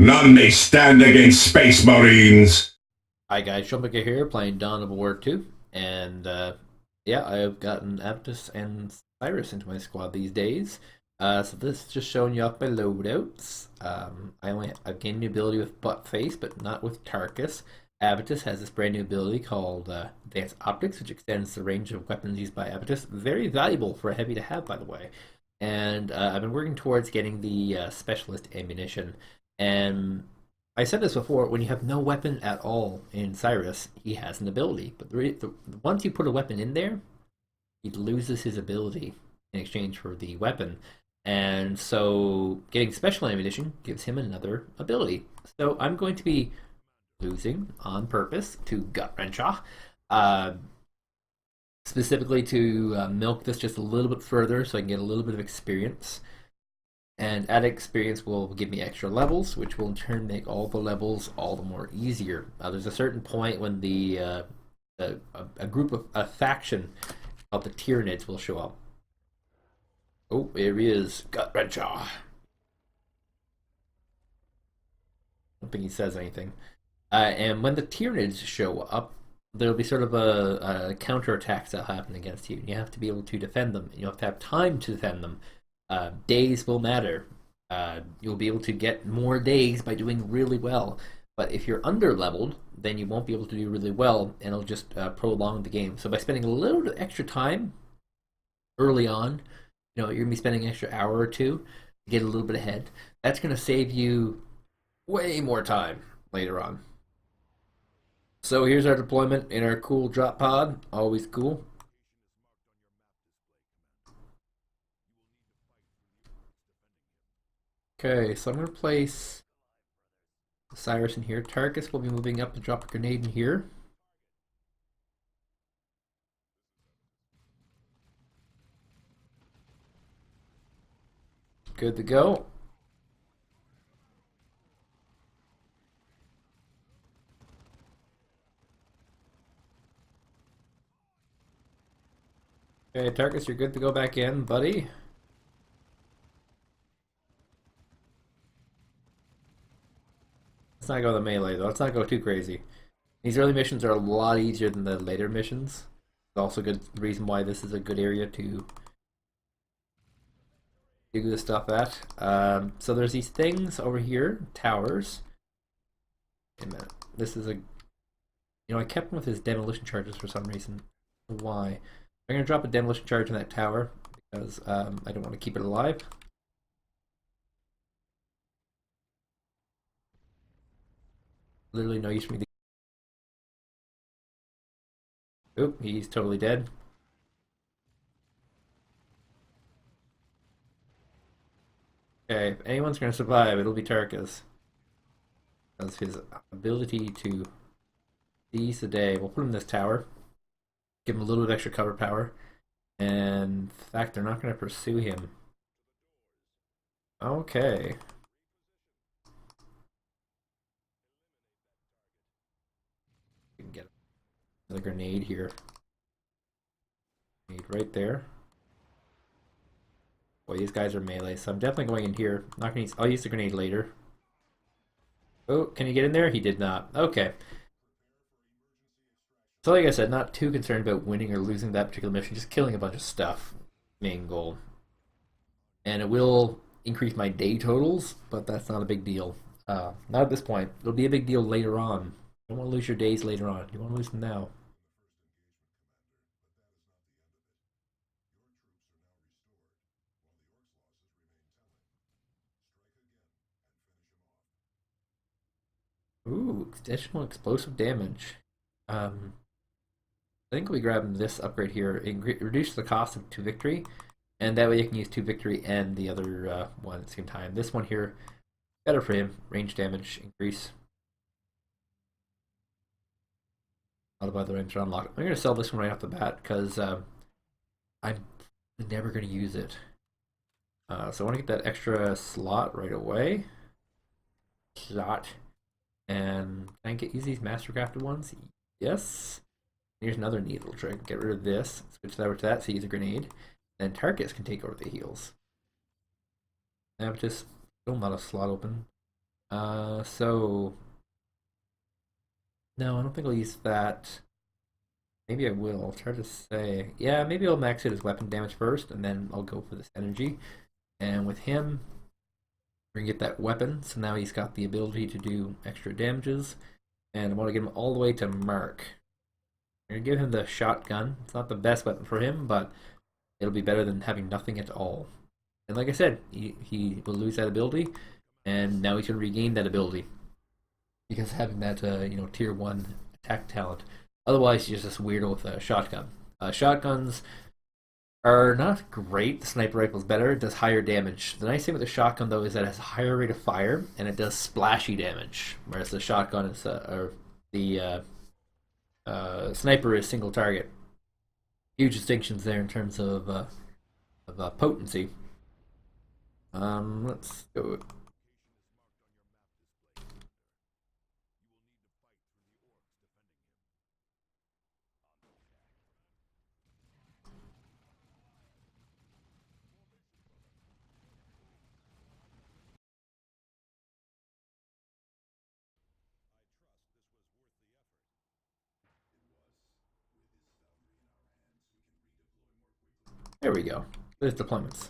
None may stand against Space Marines. Hi guys, Shumbika here playing Dawn of War 2, and yeah, I've gotten Aptus and Cyrus into my squad these days. So this is just showing you off my loadouts. I've gained new ability with Butt Face, but not with Tarkus. Abatus has this brand new ability called Advanced Optics, which extends the range of weapons used by Abatus. Very valuable for a heavy to have, by the way. And I've been working towards getting the Specialist Ammunition. And I said this before, when you have no weapon at all in Cyrus, he has an ability. But once you put a weapon in there, he loses his ability in exchange for the weapon. And so getting special ammunition gives him another ability. So I'm going to be losing on purpose to Gutrencha, uh, specifically to milk this just a little bit further so I can get a little bit of experience. And added experience will give me extra levels, which will in turn make all the levels all the more easier. There's a certain point when a group of a faction of the Tyranids will show up. Oh, here he is, Gutrencha. I don't think he says anything. And when the Tyranids show up, there'll be sort of a counterattacks that'll happen against you. You have to be able to defend them. You have to have time to defend them. Days will matter. You'll be able to get more days by doing really well. But if you're under leveled, then you won't be able to do really well, and it'll just prolong the game. So by spending a little bit extra time early on, you're gonna be spending an extra hour or two to get a little bit ahead. That's gonna save you way more time later on. So here's our deployment in our cool drop pod. Always cool. Okay, so I'm going to place Cyrus in here. Tarkus will be moving up to drop a grenade in here. Good to go. Okay, Tarkus, you're good to go back in, buddy. Let's not go the melee though. Let's not go too crazy. These early missions are a lot easier than the later missions. It's also a good reason why this is a good area to do this stuff at. So there's these things over here, towers. Wait a minute. This is a... I kept him with his demolition charges for some reason. Why? I'm going to drop a demolition charge in that tower because I don't want to keep it alive. Literally no use for me to... Oop, he's totally dead. Okay, if anyone's going to survive, it'll be Tarkus. Because his ability to seize the day. We'll put him in this tower. Give him a little bit of extra cover power. And in fact, they're not going to pursue him. Okay. We can get another grenade here. Grenade right there. Boy, these guys are melee, so I'm definitely going in here. Not gonna use, I'll use the grenade later. Oh, can he get in there? He did not. Okay. So like I said, not too concerned about winning or losing that particular mission, just killing a bunch of stuff. Main goal. And it will increase my day totals, but that's not a big deal. Not at this point. It'll be a big deal later on. You don't want to lose your days later on. You want to lose them now. Ooh, additional explosive damage. I think we grab this upgrade here. Reduce the cost of 2 victory, and that way you can use 2 victory and the other one at the same time. This one here, better for him. Range damage increase. A lot of other items are unlocked. I'm going to sell this one right off the bat because I'm never going to use it. So I want to get that extra slot right away. Slot. And can I use these Mastercrafted ones? Yes. Here's another neat little trick. Get rid of this. Switch that over to that so use a grenade. And Tarkus can take over the heals. I have just still not a slot open. So no, I don't think I'll use that. Maybe I will. I'll try to say, yeah, maybe I'll max it as weapon damage first, and then I'll go for this energy. And with him, we're gonna get that weapon. So now he's got the ability to do extra damages, and I want to get him all the way to Mark. I'm gonna give him the shotgun. It's not the best weapon for him, but it'll be better than having nothing at all. And like I said, he will lose that ability, and now he's gonna regain that ability because having that tier 1 attack talent. Otherwise, he's just this weirdo with a shotgun. Shotguns are not great. The sniper rifle is better. It does higher damage. The nice thing with the shotgun, though, is that it has a higher rate of fire and it does splashy damage, whereas the shotgun is or the sniper is single target. Huge distinctions there in terms of potency. Let's go. There we go. There's deployments.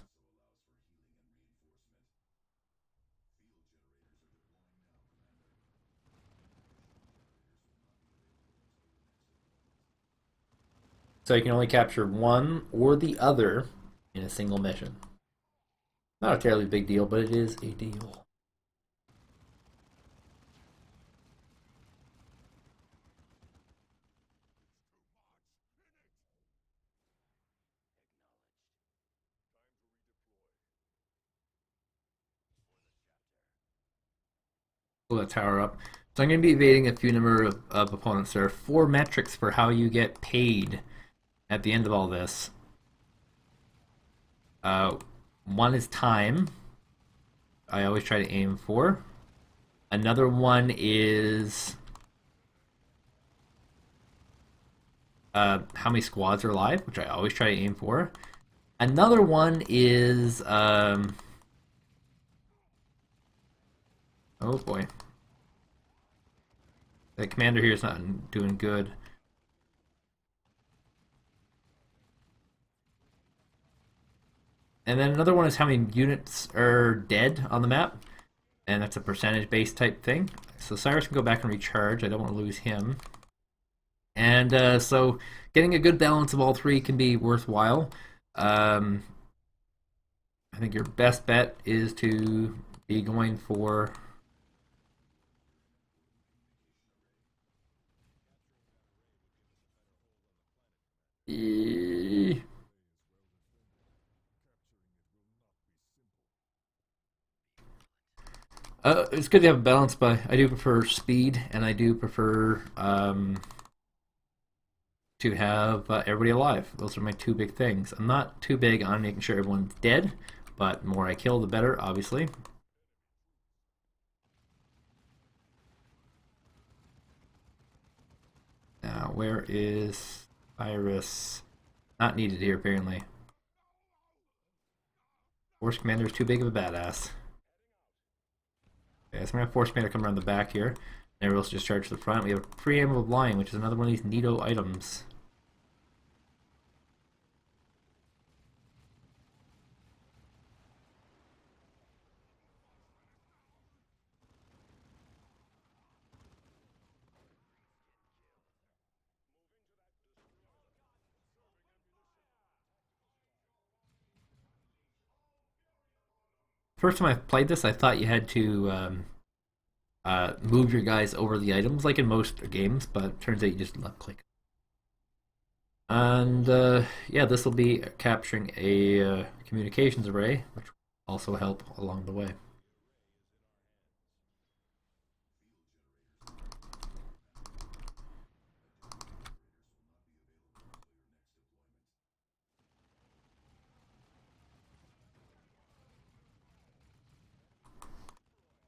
So you can only capture one or the other in a single mission. Not a terribly big deal, but it is a deal. Pull that tower up. So I'm going to be evading a few number of opponents. There are 4 metrics for how you get paid at the end of all this. One is time. I always try to aim for. Another one is how many squads are alive, which I always try to aim for. Another one is oh boy, the commander here is not doing good. And then another one is how many units are dead on the map, and that's a percentage-based type thing. So Cyrus can go back and recharge. I don't want to lose him. And so getting a good balance of all 3 can be worthwhile. I think your best bet is to be going for it's good to have a balance, but I do prefer speed, and I do prefer to have everybody alive. Those are my 2 big things. I'm not too big on making sure everyone's dead, but the more I kill, the better, obviously. Now, where is Iris? Not needed here, apparently. Force Commander is too big of a badass. Okay, so I'm going to have Force Commander come around the back here. And everyone else just charge to the front. We have a Preamble of Lying, which is another one of these neato items. First time I played this, I thought you had to move your guys over the items, like in most games, but it turns out you just left click. And yeah, this will be capturing a communications array, which will also help along the way.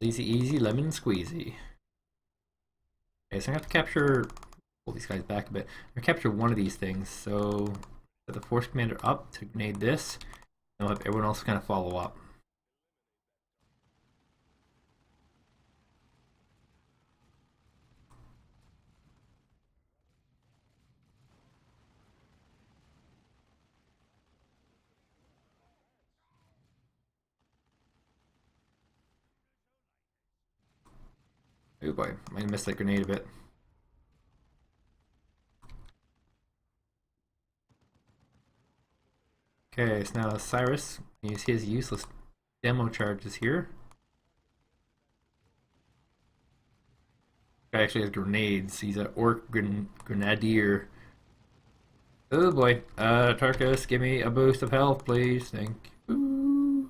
Easy, easy, lemon squeezy. Okay, so I'm gonna have to capture. Pull these guys back a bit. I'm gonna capture one of these things. So set the Force Commander up to grenade this, and we'll have everyone else kind of follow up. Oh boy, I might have missed that grenade a bit. Okay, so now Cyrus use his useless demo charges here. Guy actually has grenades. He's an orc grenadier. Oh boy, Tarkus, give me a boost of health, please. Thank you.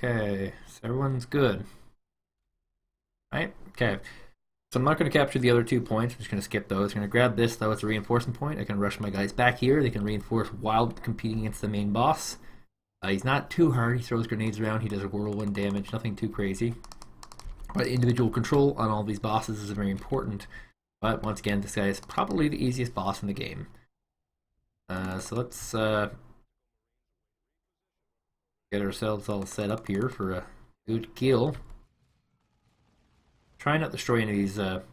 Okay, so everyone's good. Right? Okay. So I'm not going to capture the other 2 points. I'm just going to skip those. I'm going to grab this, though, as a reinforcement point. I can rush my guys back here. They can reinforce while competing against the main boss. He's not too hard. He throws grenades around. He does whirlwind damage. Nothing too crazy. But individual control on all these bosses is very important. But once again, this guy is probably the easiest boss in the game. So let's get ourselves all set up here for a good kill. Try not to destroy any of these. Looks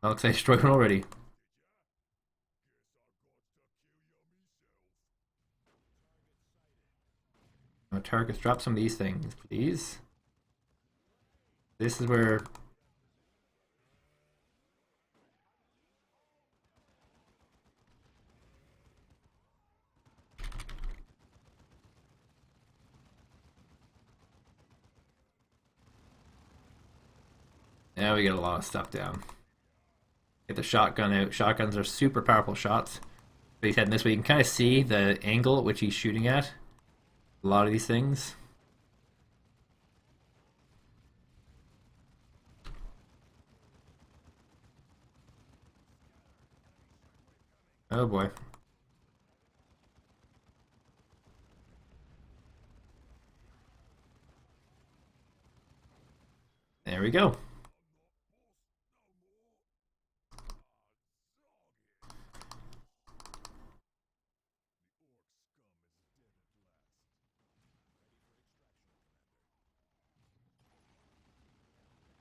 like I destroyed one already. Tarkus, drop some of these things, please. This is where. Now we get a lot of stuff down. Get the shotgun out. Shotguns are super powerful shots. But he's heading this way. You can kind of see the angle at which he's shooting at. A lot of these things. Oh boy. There we go.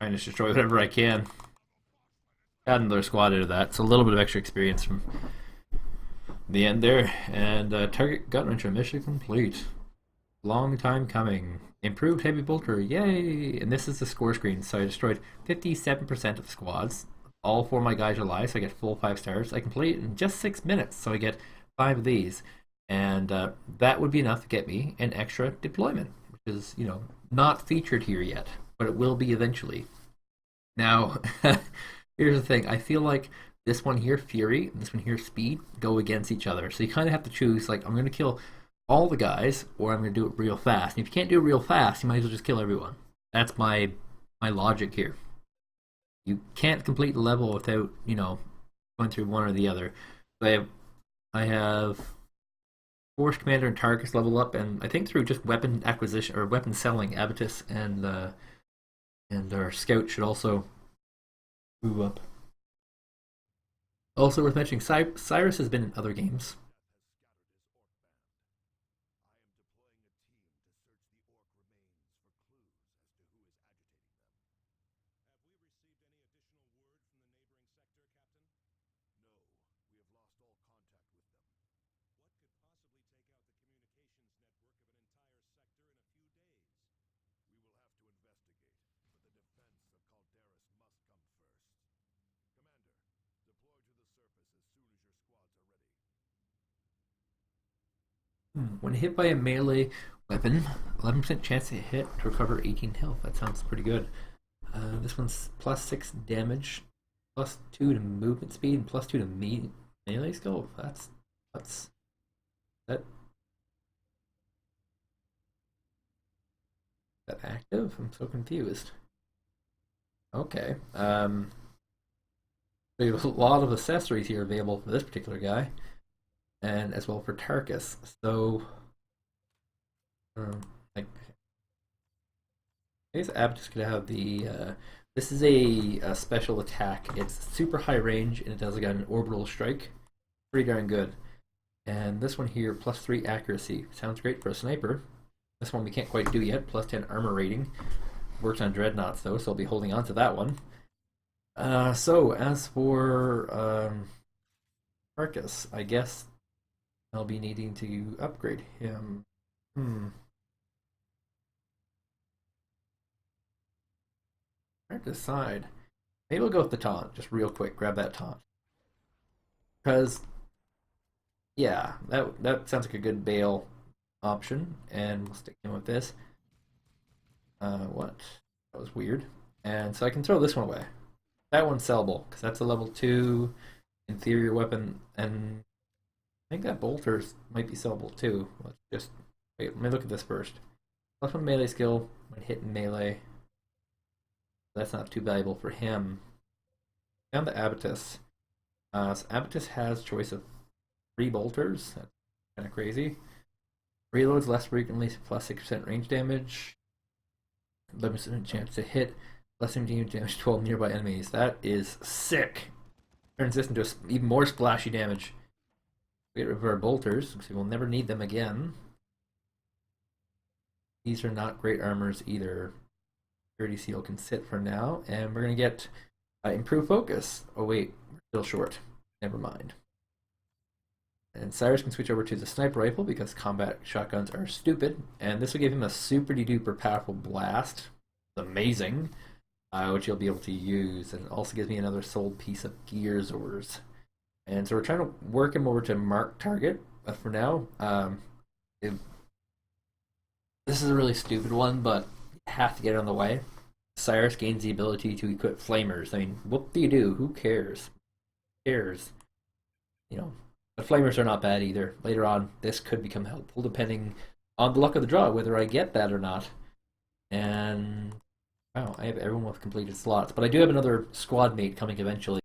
Trying to destroy whatever I can. Got another squad out of that. It's a little bit of extra experience from the end there. And target Gutrencha mission complete. Long time coming. Improved heavy bolter, yay! And this is the score screen. So I destroyed 57% of the squads. All 4 of my guys are alive, so I get full 5 stars. I complete it in just 6 minutes, so I get 5 of these. And that would be enough to get me an extra deployment, which is, not featured here yet, but it will be eventually. Now, here's the thing. I feel like this one here, Fury, and this one here, Speed, go against each other. So you kind of have to choose, like, I'm going to kill all the guys, or I'm going to do it real fast. And if you can't do it real fast, you might as well just kill everyone. That's my logic here. You can't complete the level without, going through one or the other. So I have Force Commander and Tarkus level up, and I think through just weapon acquisition or weapon selling, Abatus and our Scout should also move up. Also worth mentioning, Cyrus has been in other games. When hit by a melee weapon, 11% chance to hit to recover 18 health. That sounds pretty good. This one's plus 6 damage, plus 2 to movement speed, and plus 2 to melee skill. That's that active? I'm so confused. Okay. There's a lot of accessories here available for this particular guy, and as well for Tarkus. So, like, I guess Abdus could have the. This is a special attack. It's super high range, and it does like an orbital strike. Pretty darn good. And this one here, plus 3 accuracy. Sounds great for a sniper. This one we can't quite do yet. Plus 10 armor rating. Works on dreadnoughts though, so I'll be holding on to that one. So as for Marcus, I guess I'll be needing to upgrade him. Hard to decide. Maybe we'll go with the taunt, just real quick. Grab that taunt, because yeah, that sounds like a good bail option, and we'll stick him with this. What? That was weird. And so I can throw this one away. That one's sellable because that's a level 2 inferior weapon, and I think that bolters might be sellable too. Let's just wait. Let me look at this first. Plus one melee skill when hit in melee. That's not too valuable for him. Down to Abatus. So Abatus has choice of 3 bolters. That's kind of crazy. Reloads less frequently, plus 6% range damage. Limited chance to hit, less damage 12 nearby enemies. That is sick. Turns this into even more splashy damage. Get rid of our bolters, because we will never need them again. These are not great armors either. Security seal can sit for now, and we're going to get improved focus. Oh wait, we're still short. Never mind. And Cyrus can switch over to the sniper rifle because combat shotguns are stupid, and this will give him a super duper powerful blast. Amazing. Which he'll be able to use, and it also gives me another sold piece of gears ores. And so we're trying to work him over to mark target, but for now, this is a really stupid one, but you have to get it on the way. Cyrus gains the ability to equip flamers. I mean, what do you do? Who cares? Who cares? You know, the flamers are not bad either. Later on, this could become helpful depending on the luck of the draw, whether I get that or not. And wow, I have everyone with completed slots, but I do have another squad mate coming eventually.